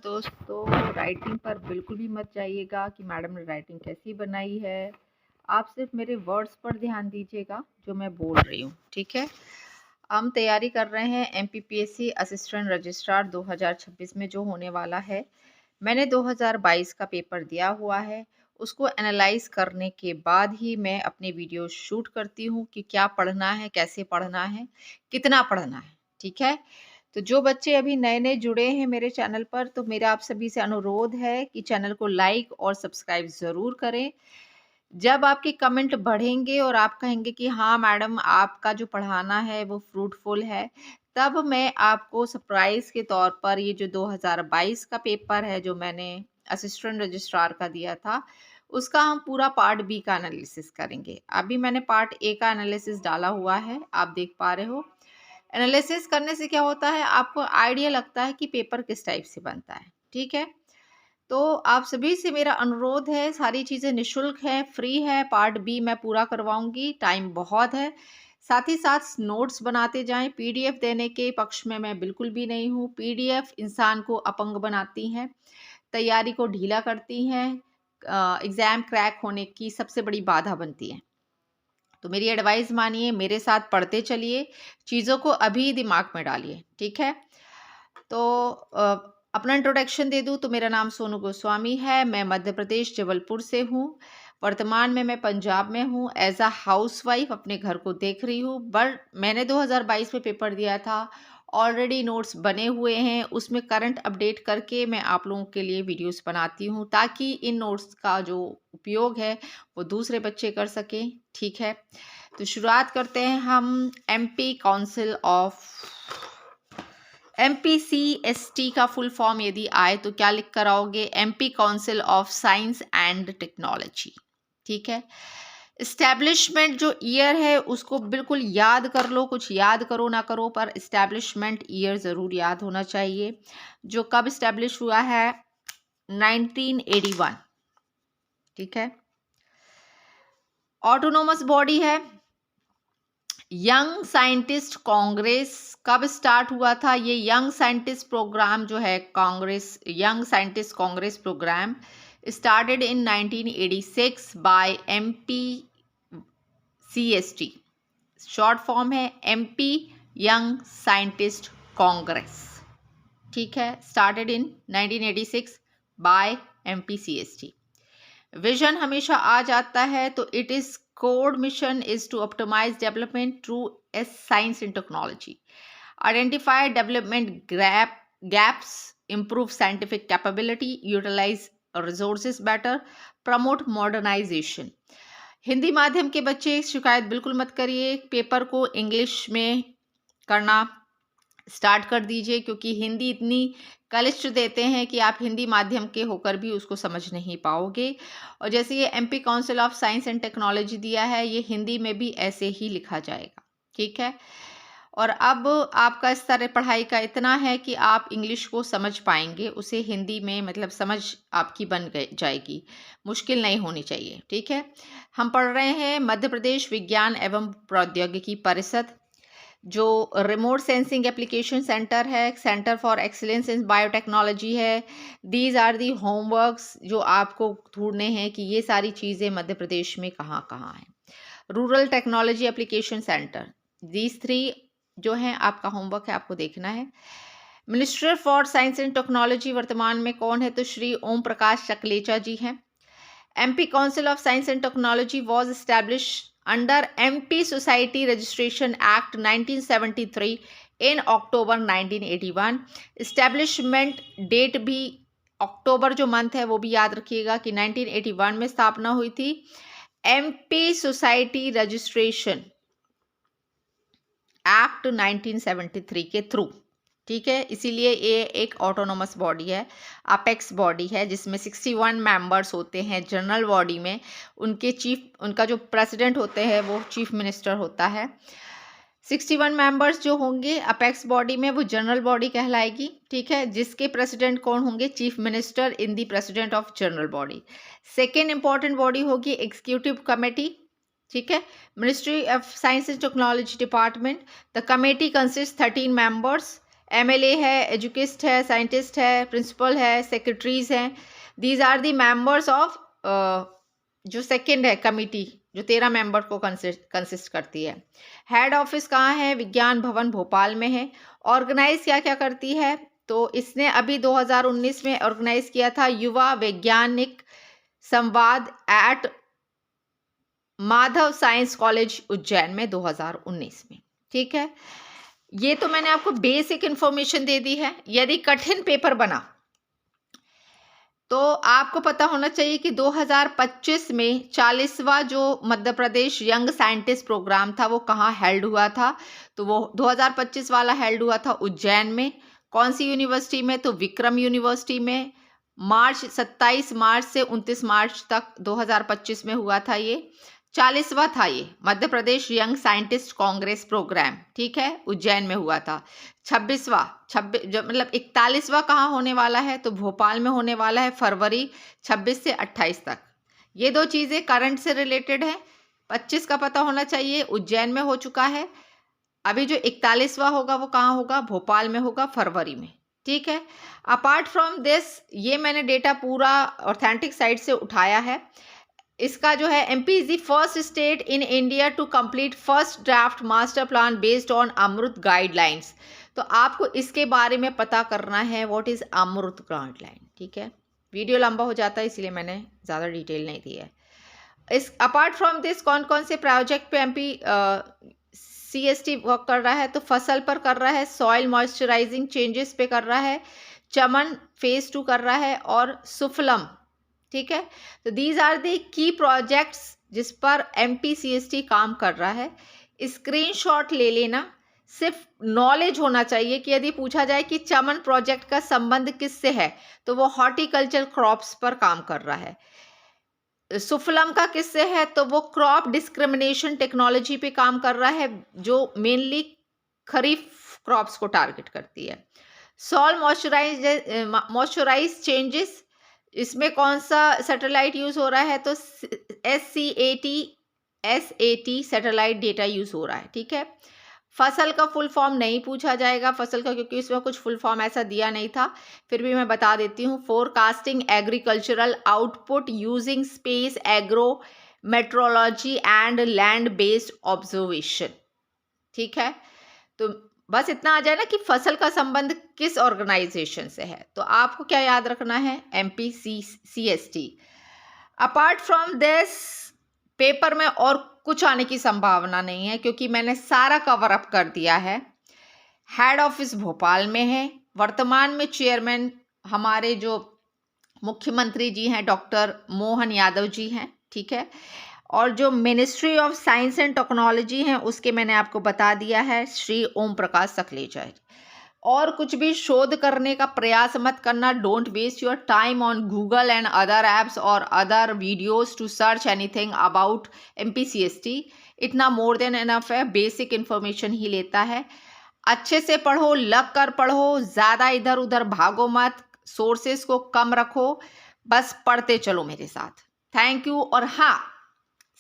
दोस्तों, राइटिंग पर बिल्कुल भी मत जाइएगा कि मैडम ने राइटिंग कैसी बनाई है। आप सिर्फ मेरे वर्ड्स पर ध्यान दीजिएगा जो मैं बोल रही हूँ, ठीक है। हम तैयारी कर रहे हैं एमपीपीएससी असिस्टेंट रजिस्ट्रार 2026 में जो होने वाला है। मैंने 2022 का पेपर दिया हुआ है, उसको एनालाइज करने के बाद ही मैं अपने वीडियो शूट करती हूँ कि क्या पढ़ना है, कैसे पढ़ना है, कितना पढ़ना है, ठीक है। तो जो बच्चे अभी नए नए जुड़े हैं मेरे चैनल पर, तो मेरा आप सभी से अनुरोध है कि चैनल को लाइक और सब्सक्राइब ज़रूर करें। जब आपके कमेंट बढ़ेंगे और आप कहेंगे कि हाँ मैडम आपका जो पढ़ाना है वो फ्रूटफुल है, तब मैं आपको सरप्राइज के तौर पर ये जो 2022 का पेपर है जो मैंने असिस्टेंट रजिस्ट्रार का दिया था, उसका हम पूरा पार्ट बी का एनालिसिस करेंगे। अभी मैंने पार्ट ए का एनालिसिस डाला हुआ है, आप देख पा रहे हो। एनालिसिस करने से क्या होता है, आपको आइडिया लगता है कि पेपर किस टाइप से बनता है, ठीक है। तो आप सभी से मेरा अनुरोध है, सारी चीज़ें निशुल्क है, फ्री है। पार्ट बी मैं पूरा करवाऊंगी, टाइम बहुत है। साथ ही साथ नोट्स बनाते जाएं। पीडीएफ देने के पक्ष में मैं बिल्कुल भी नहीं हूँ। पीडीएफ इंसान को अपंग बनाती हैं, तैयारी को ढीला करती हैं, एग्ज़ाम क्रैक होने की सबसे बड़ी बाधा बनती है। तो मेरी एडवाइस मानिए, मेरे साथ पढ़ते चलिए, चीज़ों को अभी दिमाग में डालिए, ठीक है। तो अपना इंट्रोडक्शन दे दूँ तो मेरा नाम सोनू गोस्वामी है, मैं मध्य प्रदेश जबलपुर से हूँ। वर्तमान में मैं पंजाब में हूँ, एज अ हाउसवाइफ अपने घर को देख रही हूँ। बट मैंने 2022 में पेपर दिया था, ऑलरेडी नोट्स बने हुए हैं, उसमें करंट अपडेट करके मैं आप लोगों के लिए वीडियोस बनाती हूँ ताकि इन नोट्स का जो उपयोग है वो दूसरे बच्चे कर सकें, ठीक है। तो शुरुआत करते हैं हम। एमपी काउंसिल ऑफ MPCST का फुल फॉर्म यदि आए तो क्या लिख कर आओगे? MP council of science and technology, ठीक है। इस्टेब्लिशमेंट जो ईयर है उसको बिल्कुल याद कर लो, कुछ याद करो ना करो पर इस्टेब्लिशमेंट ईयर ज़रूर याद होना चाहिए, जो कब इस्टेब्लिश हुआ है, 1981, ठीक है। ऑटोनोमस बॉडी है। यंग साइंटिस्ट कांग्रेस कब स्टार्ट हुआ था? ये यंग साइंटिस्ट प्रोग्राम जो है congress, young scientist congress programme started in 1986 by MPCST। Short form है MP यंग साइंटिस्ट कांग्रेस, ठीक है। Started in 1986 by MPCST। Vision हमेशा आ जाता है, तो it is code mission is to optimise development through science and technology, identify development gaps, improve scientific capability, utilize resources better, promote modernization। Hindi माध्यम के बच्चे शिकायत बिल्कुल मत करिए, पेपर को इंग्लिश में करना स्टार्ट कर दीजिए, क्योंकि हिंदी इतनी कलिष्ट देते हैं कि आप हिंदी माध्यम के होकर भी उसको समझ नहीं पाओगे। और जैसे ये MP council of science and technology दिया है, ये हिंदी में भी ऐसे ही लिखा जाएगा, ठीक है। और अब आपका स्तर पढ़ाई का इतना है कि आप इंग्लिश को समझ पाएंगे, उसे हिंदी में मतलब समझ आपकी बन जाएगी, मुश्किल नहीं होनी चाहिए, ठीक है। हम पढ़ रहे हैं मध्य प्रदेश विज्ञान एवं प्रौद्योगिकी परिषद, जो रिमोट सेंसिंग एप्लीकेशन सेंटर है, centre for excellence in biotechnology है। दीज आर दी होमवर्क्स जो आपको ढूंढने हैं कि ये सारी चीज़ें मध्य प्रदेश में कहाँ कहाँ हैं। Rural technology application centre, these 3 जो हैं आपका होमवर्क है, आपको देखना है। Minister for science and technology वर्तमान में कौन है? तो श्री ओम प्रकाश चकलेचा जी हैं। MP Council of Science and Technology was established under MP Society Registration Act 1973 in October 1981। Establishment date भी अक्टूबर जो मंथ है वो भी याद रखिएगा कि 1981 में स्थापना हुई थी MP Society Registration Act 1973 के थ्रू, ठीक है। इसीलिए ये एक ऑटोनोमस बॉडी है, अपेक्स बॉडी है, जिसमें 61 मेंबर्स होते हैं। जनरल बॉडी में उनका जो प्रेसिडेंट होते हैं वो चीफ मिनिस्टर होता है। 61 मेंबर्स जो होंगे अपेक्स बॉडी में वो जनरल बॉडी कहलाएगी, ठीक है, जिसके प्रेसिडेंट कौन होंगे? Chief minister in the president of general body. Second important body होगी एग्जीक्यूटिव कमेटी, ठीक है, ministry of science and technology department. The committee consist 13 members MLA है, एजुकिस्ट है, साइंटिस्ट है, प्रिंसिपल है, सेक्रेटरीज हैं। These are the members of जो second है कमिटी, जो 13 मेंबर को कंसिस्ट करती है। हेड ऑफिस कहाँ है? विज्ञान भवन भोपाल में है। ऑर्गेनाइज क्या क्या करती है? तो इसने अभी 2019 में ऑर्गेनाइज किया था युवा वैज्ञानिक संवाद at Madhav science college Ujjain में 2019 में। ठीक है, ये तो मैंने आपको बेसिक इंफॉर्मेशन दे दी है। यदि कठिन पेपर बना तो आपको पता होना चाहिए कि 2025 में 40वां जो Madhya Pradesh young scientist programme था वो कहाँ हेल्ड हुआ था? तो वो 2025 वाला हेल्ड हुआ था उज्जैन में। कौन सी यूनिवर्सिटी में? तो विक्रम यूनिवर्सिटी में। 27 मार्च से 29 मार्च तक 2025 में हुआ था ये। 40वां था ये Madhya Pradesh young scientist congress programme. ठीक है, उज्जैन में हुआ था। 26वां मतलब 41वां कहाँ होने वाला है? तो भोपाल में होने वाला है, फरवरी 26 से 28 तक। ये दो चीज़ें करंट से रिलेटेड है। 25 का पता होना चाहिए, उज्जैन में हो चुका है। अभी जो 41वां होगा वो कहाँ होगा? भोपाल में होगा, फरवरी में। ठीक है, अपार्ट फ्रॉम दिस ये मैंने डेटा पूरा ऑथेंटिक साइट से उठाया है। इसका जो है MP is the first state in India to complete first draft master plan based on AMRUT guidelines. तो आपको इसके बारे में पता करना है, व्हाट इज अमृत गाइडलाइन। ठीक है, वीडियो लंबा हो जाता है इसलिए मैंने ज़्यादा डिटेल नहीं दी है। इस अपार्ट फ्रॉम दिस कौन कौन से प्रोजेक्ट पे MP CST वर्क कर रहा है? तो फसल पर कर रहा है, सॉइल मॉइस्चराइजिंग चेंजेस पे कर रहा है, चमन फेज 2 कर रहा है, और सुफलम। ठीक है, तो these are the key projects जिस पर MP CST काम कर रहा है। स्क्रीनशॉट ले लेना, सिर्फ नॉलेज होना चाहिए कि यदि पूछा जाए कि चमन प्रोजेक्ट का संबंध किससे है तो वो हॉर्टिकल्चर क्रॉप्स पर काम कर रहा है। सुफलम का किससे है? तो वो क्रॉप डिस्क्रिमिनेशन टेक्नोलॉजी पे काम कर रहा है जो मेनली खरीफ क्रॉप्स को टारगेट करती है। सॉइल मॉइस्चराइज चेंजेस, इसमें कौन सा सैटेलाइट यूज हो रहा है? तो SAT सैटेलाइट डेटा यूज हो रहा है। ठीक है, फसल का फुल फॉर्म नहीं पूछा जाएगा फसल का, क्योंकि इसमें कुछ फुल फॉर्म ऐसा दिया नहीं था, फिर भी मैं बता देती हूँ। Forecasting agricultural output using space agro metrology and land based observation. ठीक है, तो बस इतना आ जाए ना कि फसल का संबंध किस ऑर्गेनाइजेशन से है। तो आपको क्या याद रखना है? MP CST। Apart from this paper में और कुछ आने की संभावना नहीं है, क्योंकि मैंने सारा कवर अप कर दिया है। हेड ऑफिस भोपाल में है। वर्तमान में चेयरमैन हमारे जो मुख्यमंत्री जी हैं डॉक्टर मोहन यादव जी हैं। ठीक है, और जो ministry of science and technology हैं उसके मैंने आपको बता दिया है, श्री ओम प्रकाश सकलेचा। और कुछ भी शोध करने का प्रयास मत करना। Don't waste your time on Google and other apps और other videos to search anything about MP CST। इतना मोर देन इनफ है, बेसिक इन्फॉर्मेशन ही लेता है। अच्छे से पढ़ो, लग कर पढ़ो, ज़्यादा इधर उधर भागो मत, सोर्सेस को कम रखो, बस पढ़ते चलो मेरे साथ। Thank you. और हाँ,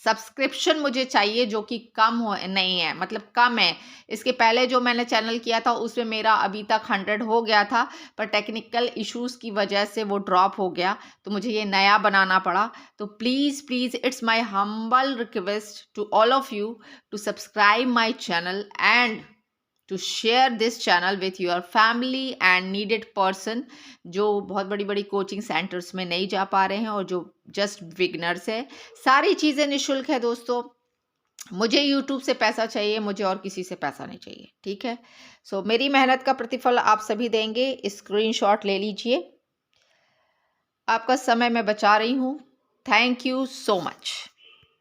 सब्सक्रिप्शन मुझे चाहिए जो कि कम हो नहीं है, मतलब कम है। इसके पहले जो मैंने चैनल किया था उसमें मेरा अभी तक 100 हो गया था, पर टेक्निकल इश्यूज की वजह से वो ड्रॉप हो गया, तो मुझे ये नया बनाना पड़ा। तो please please it's my humble request to all of you to subscribe my channel and to share this channel with your family and needed person जो बहुत बड़ी बड़ी कोचिंग सेंटर्स में नहीं जा पा रहे हैं और जो जस्ट बिगनर्स है। सारी चीज़ें निःशुल्क है दोस्तों। मुझे YouTube से पैसा चाहिए, मुझे और किसी से पैसा नहीं चाहिए। ठीक है, सो मेरी मेहनत का प्रतिफल आप सभी देंगे। स्क्रीनशॉट ले लीजिए। आपका समय मैं बचा रही हूँ। Thank you so much.